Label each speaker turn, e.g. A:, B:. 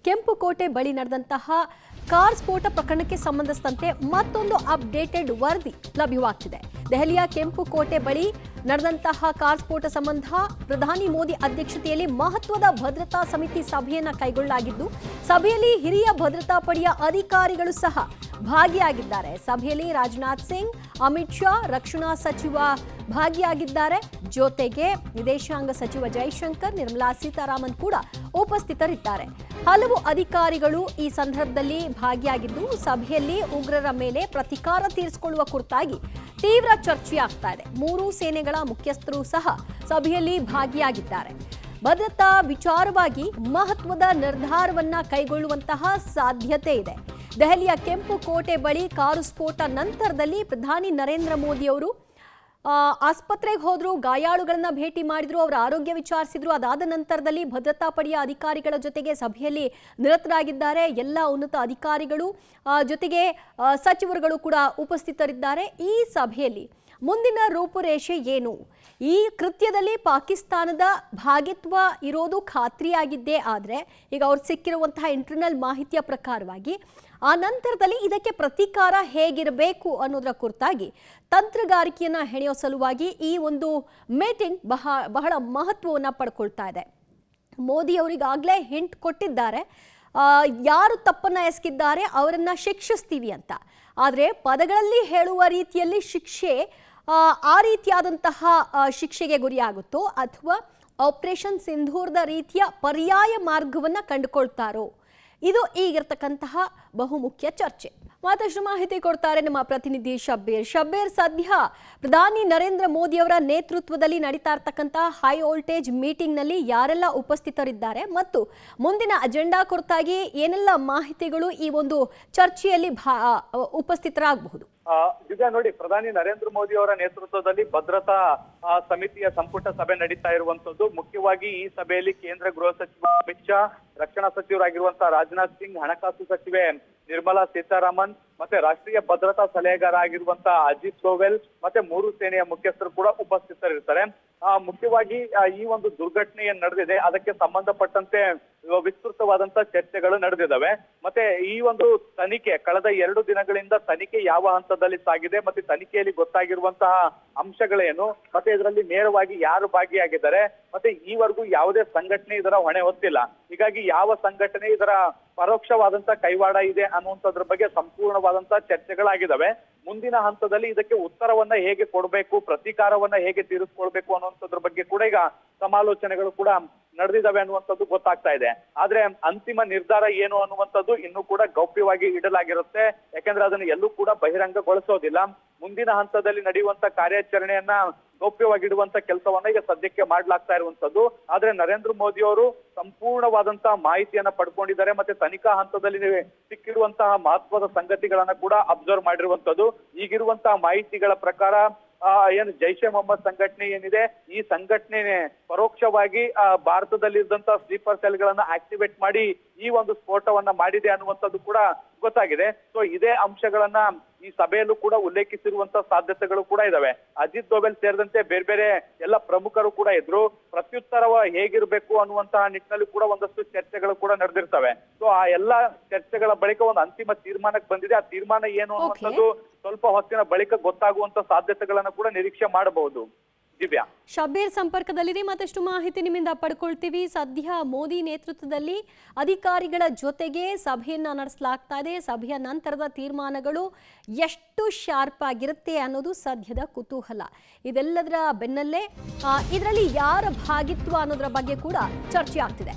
A: ಕೆಂಪುಕೋಟೆ ಬಳಿ ನಡೆದಂತಹ ಕಾರ್ ಸ್ಫೋಟ ಪ್ರಕರಣಕ್ಕೆ ಸಂಬಂಧಿಸಿದಂತೆ ಮತ್ತೊಂದು ಅಪ್ಡೇಟೆಡ್ ವರದಿ ಲಭ್ಯವಾಗ್ತಿದೆ. ದೆಹಲಿಯ ಕೆಂಪುಕೋಟೆ ಬಳಿ ನಡೆದಂತಹ ಕಾರ್ ಸ್ಫೋಟ ಸಂಬಂಧ ಪ್ರಧಾನಿ ಮೋದಿ ಅಧ್ಯಕ್ಷತೆಯಲ್ಲಿ ಮಹತ್ವದ ಭದ್ರತಾ ಸಮಿತಿ ಸಭೆಯನ್ನು ಕೈಗೊಳ್ಳಲಾಗಿದ್ದು, ಸಭೆಯಲ್ಲಿ ಹಿರಿಯ ಭದ್ರತಾ ಪಡೆಯ ಅಧಿಕಾರಿಗಳು ಸಹ ಭಾಗಿಯಾಗಿದ್ದಾರೆ. ಸಭೆಯಲ್ಲಿ ರಾಜನಾಥ್ ಸಿಂಗ್, ಅಮಿತ್ ಶಾ, ರಕ್ಷಣಾ ಸಚಿವ ಭಾಗಿಯಾಗಿದ್ದಾರೆ. ಜೊತೆಗೆ ವಿದೇಶಾಂಗ ಸಚಿವ ಜೈಶಂಕರ್, ನಿರ್ಮಲಾ ಸೀತಾರಾಮನ್ ಕೂಡ ಉಪಸ್ಥಿತರಿದ್ದಾರೆ. ಹಲವು ಅಧಿಕಾರಿಗಳು ಈ ಸಂದರ್ಭದಲ್ಲಿ ಭಾಗಿಯಾಗಿದ್ದು, ಸಭೆಯಲ್ಲಿ ಉಗ್ರರ ಮೇಲೆ ಪ್ರತೀಕಾರ ತೀರಿಸಿಕೊಳ್ಳುವ ಕುರಿತಾಗಿ ತೀವ್ರ ಚರ್ಚೆಯಾಗ್ತಾ ಇದೆ. ಮೂರೂ ಸೇನೆಗಳ ಮುಖ್ಯಸ್ಥರು ಸಹ ಸಭೆಯಲ್ಲಿ ಭಾಗಿಯಾಗಿದ್ದಾರೆ. ಭದ್ರತಾ ವಿಚಾರವಾಗಿ ಮಹತ್ವದ ನಿರ್ಧಾರವನ್ನ ಕೈಗೊಳ್ಳುವಂತಹ ಸಾಧ್ಯತೆ ಇದೆ. ದೆಹಲಿಯ ಕೆಂಪುಕೋಟೆ ಬಳಿ ಕಾರು ಸ್ಫೋಟ ನಂತರದಲ್ಲಿ ಪ್ರಧಾನಿ ನರೇಂದ್ರ ಮೋದಿ ಅವರು ಆಸ್ಪತ್ರೆಗೆ ಹೋದ್ರು, ಗಾಯಾಳುಗಳನ್ನ ಭೇಟಿ ಮಾಡಿದ್ರು, ಅವರ ಆರೋಗ್ಯ ವಿಚಾರಿಸಿದ್ರು. ಅದಾದ ನಂತರದಲ್ಲಿ ಭದ್ರತಾ ಪಡೆಯ ಅಧಿಕಾರಿಗಳ ಜೊತೆಗೆ ಸಭೆಯಲ್ಲಿ ನಿರತರಾಗಿದ್ದಾರೆ. ಎಲ್ಲ ಉನ್ನತ ಅಧಿಕಾರಿಗಳು ಜೊತೆಗೆ ಸಚಿವರುಗಳು ಕೂಡ ಉಪಸ್ಥಿತರಿದ್ದಾರೆ. ಈ ಸಭೆಯಲ್ಲಿ ಮುಂದಿನ ರೂಪುರೇಷೆ ಏನು? ಈ ಕೃತ್ಯದಲ್ಲಿ ಪಾಕಿಸ್ತಾನದ ಭಾಗಿತ್ವ ಇರೋದು ಖಾತ್ರಿಯಾಗಿದ್ದೇ ಆದರೆ ಈಗ ಅವ್ರು ಸಿಕ್ಕಿರುವಂತಹ ಇಂಟರ್ನಲ್ ಮಾಹಿತಿಯ ಪ್ರಕಾರವಾಗಿ ಆ ನಂತರದಲ್ಲಿ ಇದಕ್ಕೆ ಪ್ರತೀಕಾರ ಹೇಗಿರಬೇಕು ಅನ್ನೋದರ ಕುರಿತಾಗಿ ತಂತ್ರಗಾರಿಕೆಯನ್ನು ಹೆಣೆಯೋ ಸಲುವಾಗಿ ಈ ಒಂದು ಮೀಟಿಂಗ್ ಬಹಳ ಮಹತ್ವವನ್ನು ಪಡ್ಕೊಳ್ತಾ ಇದೆ. ಮೋದಿ ಅವರಿಗಾಗಲೇ ಹಿಂಟ್ ಕೊಟ್ಟಿದ್ದಾರೆ, ಯಾರು ತಪ್ಪನ್ನು ಎಸಗಿದ್ದಾರೆ ಅವರನ್ನು ಶಿಕ್ಷಿಸ್ತೀವಿ ಅಂತ. ಆದರೆ ಪದಗಳಲ್ಲಿ ಹೇಳುವ ರೀತಿಯಲ್ಲಿ ಶಿಕ್ಷೆ ಆ ರೀತಿಯಾದಂತಹ ಶಿಕ್ಷೆಗೆ ಗುರಿಯಾಗುತ್ತೋ ಅಥವಾ ಆಪರೇಷನ್ ಸಿಂಧೂರದ ರೀತಿಯ ಪರ್ಯಾಯ ಮಾರ್ಗವನ್ನು ಕಂಡುಕೊಳ್ತಾರೋ, ಇದು ಈಗಿರ್ತಕ್ಕಂತಹ ಬಹುಮುಖ್ಯ ಚರ್ಚೆ. ಮತ್ತಷ್ಟು ಮಾಹಿತಿ ಕೊಡ್ತಾರೆ ನಮ್ಮ ಪ್ರತಿನಿಧಿ ಶಬ್ಬೀರ್. ಸದ್ಯ ಪ್ರಧಾನಿ ನರೇಂದ್ರ ಮೋದಿ ಅವರ ನೇತೃತ್ವದಲ್ಲಿ ನಡೀತಾ ಇರ್ತಕ್ಕಂಥ ಹೈ ವೋಲ್ಟೇಜ್ ಮೀಟಿಂಗ್ ನಲ್ಲಿ ಯಾರೆಲ್ಲ ಉಪಸ್ಥಿತರಿದ್ದಾರೆ ಮತ್ತು ಮುಂದಿನ ಅಜೆಂಡಾ ಕುರಿತಾಗಿ ಏನೆಲ್ಲ ಮಾಹಿತಿಗಳು ಈ ಒಂದು ಚರ್ಚೆಯಲ್ಲಿ ಉಪಸ್ಥಿತರಾಗಬಹುದು?
B: ದಿವ್ಯಾ, ನೋಡಿ, ಪ್ರಧಾನಿ ನರೇಂದ್ರ ಮೋದಿ ಅವರ ನೇತೃತ್ವದಲ್ಲಿ ಭದ್ರತಾ ಸಮಿತಿಯ ಸಂಪುಟ ಸಭೆ ನಡೀತಾ ಇರುವಂತದ್ದು. ಮುಖ್ಯವಾಗಿ ಈ ಸಭೆಯಲ್ಲಿ ಕೇಂದ್ರ ಗೃಹ ಸಚಿವ ಅಮಿತ್ ಶಾ, ರಕ್ಷಣಾ ಸಚಿವರಾಗಿರುವಂತಹ ರಾಜನಾಥ್ ಸಿಂಗ್, ಹಣಕಾಸು ಸಚಿವೆ ನಿರ್ಮಲಾ ಸೀತಾರಾಮನ್, ಮತ್ತೆ ರಾಷ್ಟ್ರೀಯ ಭದ್ರತಾ ಸಲಹೆಗಾರ ಆಗಿರುವಂತಹ ಅಜಿತ್ ಡೋವೆಲ್, ಮತ್ತೆ ಮೂರು ಸೇನೆಯ ಮುಖ್ಯಸ್ಥರು ಕೂಡ ಉಪಸ್ಥಿತರಿರ್ತಾರೆ. ಮುಖ್ಯವಾಗಿ ಈ ಒಂದು ದುರ್ಘಟನೆ ಏನ್ ನಡೆದಿದೆ ಅದಕ್ಕೆ ಸಂಬಂಧಪಟ್ಟಂತೆ ವಿಸ್ತೃತವಾದಂತಹ ಚರ್ಚೆಗಳು ನಡೆದಿದ್ದಾವೆ. ಮತ್ತೆ ಈ ಒಂದು ತನಿಖೆ ಕಳೆದ 2 ದಿನಗಳಿಂದ ತನಿಖೆ ಯಾವ ಹಂತದಲ್ಲಿ ಸಾಗಿದೆ, ಮತ್ತೆ ತನಿಖೆಯಲ್ಲಿ ಗೊತ್ತಾಗಿರುವಂತಹ ಅಂಶಗಳೇನು, ಮತ್ತೆ ಇದರಲ್ಲಿ ನೇರವಾಗಿ ಯಾರು ಭಾಗಿಯಾಗಿದ್ದಾರೆ, ಮತ್ತೆ ಈವರೆಗೂ ಯಾವುದೇ ಸಂಘಟನೆ ಇದರ ಹೊಣೆ ಹೊತ್ತಿಲ್ಲ. ಹೀಗಾಗಿ ಯಾವ ಸಂಘಟನೆ ಇದರ ಪರೋಕ್ಷವಾದಂತಹ ಕೈವಾಡ ಇದೆ ಅನ್ನುವಂಥದ್ರ ಬಗ್ಗೆ ಸಂಪೂರ್ಣವಾದಂತಹ ಚರ್ಚೆಗಳಾಗಿದ್ದಾವೆ. ಮುಂದಿನ ಹಂತದಲ್ಲಿ ಇದಕ್ಕೆ ಉತ್ತರವನ್ನ ಹೇಗೆ ಕೊಡಬೇಕು, ಪ್ರತೀಕಾರವನ್ನ ಹೇಗೆ ತೀರಿಸ್ಕೊಳ್ಬೇಕು ಅನ್ನುವಂಥದ್ರ ಬಗ್ಗೆ ಕೂಡ ಈಗ ಸಮಾಲೋಚನೆಗಳು ಕೂಡ ನಡೆದಿದ್ದಾವೆ ಅನ್ನುವಂಥದ್ದು ಗೊತ್ತಾಗ್ತಾ ಇದೆ. ಆದ್ರೆ ಅಂತಿಮ ನಿರ್ಧಾರ ಏನು ಅನ್ನುವಂಥದ್ದು ಇನ್ನೂ ಕೂಡ ಗೌಪ್ಯವಾಗಿ ಇಡಲಾಗಿರುತ್ತೆ. ಯಾಕಂದ್ರೆ ಅದನ್ನು ಎಲ್ಲೂ ಕೂಡ ಬಹಿರಂಗಗೊಳಿಸೋದಿಲ್ಲ. ಮುಂದಿನ ಹಂತದಲ್ಲಿ ನಡೆಯುವಂತ ಕಾರ್ಯಾಚರಣೆಯನ್ನ ಗೌಪ್ಯವಾಗಿಡುವಂತ ಕೆಲಸವನ್ನ ಈಗ ಸದ್ಯಕ್ಕೆ ಮಾಡ್ಲಾಗ್ತಾ ಇರುವಂತದ್ದು. ಆದ್ರೆ ನರೇಂದ್ರ ಮೋದಿ ಅವರು ಸಂಪೂರ್ಣವಾದಂತಹ ಮಾಹಿತಿಯನ್ನ ಪಡ್ಕೊಂಡಿದ್ದಾರೆ. ಮತ್ತೆ ತನಿಖಾ ಹಂತದಲ್ಲಿ ಸಿಕ್ಕಿರುವಂತಹ ಮಹತ್ವದ ಸಂಗತಿಗಳನ್ನ ಕೂಡ ಅಬ್ಸರ್ವ್ ಮಾಡಿರುವಂತದ್ದು. ಈಗಿರುವಂತಹ ಮಾಹಿತಿಗಳ ಪ್ರಕಾರ ಏನು ಜೈಷೆ ಮೊಹಮ್ಮದ್ ಸಂಘಟನೆ ಏನಿದೆ, ಈ ಸಂಘಟನೆ ಪರೋಕ್ಷವಾಗಿ ಭಾರತದಲ್ಲಿ ಇದ್ದಂತಹ ಸ್ಲೀಪರ್ ಸೆಲ್ ಗಳನ್ನ ಆಕ್ಟಿವೇಟ್ ಮಾಡಿ ಈ ಒಂದು ಸ್ಫೋಟವನ್ನ ಮಾಡಿದೆ ಅನ್ನುವಂಥದ್ದು ಕೂಡ ಗೊತ್ತಾಗಿದೆ. ಸೊ ಇದೇ ಅಂಶಗಳನ್ನ ಈ ಸಭೆಯಲ್ಲೂ ಕೂಡ ಉಲ್ಲೇಖಿಸಿರುವಂತಹ ಸಾಧ್ಯತೆಗಳು ಕೂಡ ಇದಾವೆ. ಅಜಿತ್ ಡೋವೆಲ್ ಸೇರಿದಂತೆ ಬೇರೆ ಬೇರೆ ಎಲ್ಲ ಪ್ರಮುಖರು ಕೂಡ ಇದ್ರು. ಪ್ರತ್ಯುತ್ತರ ಹೇಗಿರ್ಬೇಕು ಅನ್ನುವಂತಹ ನಿಟ್ಟಿನಲ್ಲಿ ಕೂಡ ಒಂದಷ್ಟು ಚರ್ಚೆಗಳು ಕೂಡ ನಡೆದಿರ್ತವೆ. ಸೊ ಆ ಎಲ್ಲಾ ಚರ್ಚೆಗಳ ಬಳಿಕ ಒಂದು ಅಂತಿಮ ತೀರ್ಮಾನಕ್ಕೆ ಬಂದಿದೆ. ಆ ತೀರ್ಮಾನ ಏನು ಅನ್ನುವಂಥದ್ದು ಸ್ವಲ್ಪ ಹೊತ್ತಿನ ಬಳಿಕ ಗೊತ್ತಾಗುವಂತ ಸಾಧ್ಯತೆಗಳನ್ನ ಕೂಡ ನಿರೀಕ್ಷೆ ಮಾಡಬಹುದು. ದಿವ್ಯಾ,
A: ಶಬ್ಬೀರ್ ಸಂಪರ್ಕದಲ್ಲಿದೆ, ಮತ್ತಷ್ಟು ಮಾಹಿತಿ ನಿಮ್ಮಿಂದ ಪಡ್ಕೊಳ್ತೀವಿ. ಸದ್ಯ ಮೋದಿ ನೇತೃತ್ವದಲ್ಲಿ ಅಧಿಕಾರಿಗಳ ಜೊತೆಗೆ ಸಭೆಯನ್ನ ನಡೆಸಲಾಗ್ತಾ ಇದೆ. ಸಭೆಯ ನಂತರದ ತೀರ್ಮಾನಗಳು ಎಷ್ಟು ಶಾರ್ಪ್ ಆಗಿರುತ್ತೆ ಅನ್ನೋದು ಸದ್ಯದ ಕುತೂಹಲ. ಇದೆಲ್ಲದರ ಬೆನ್ನಲ್ಲೇ ಇದರಲ್ಲಿ ಯಾರ ಭಾಗಿತ್ವ ಅನ್ನೋದರ ಬಗ್ಗೆ ಕೂಡ ಚರ್ಚೆ ಆಗ್ತಿದೆ.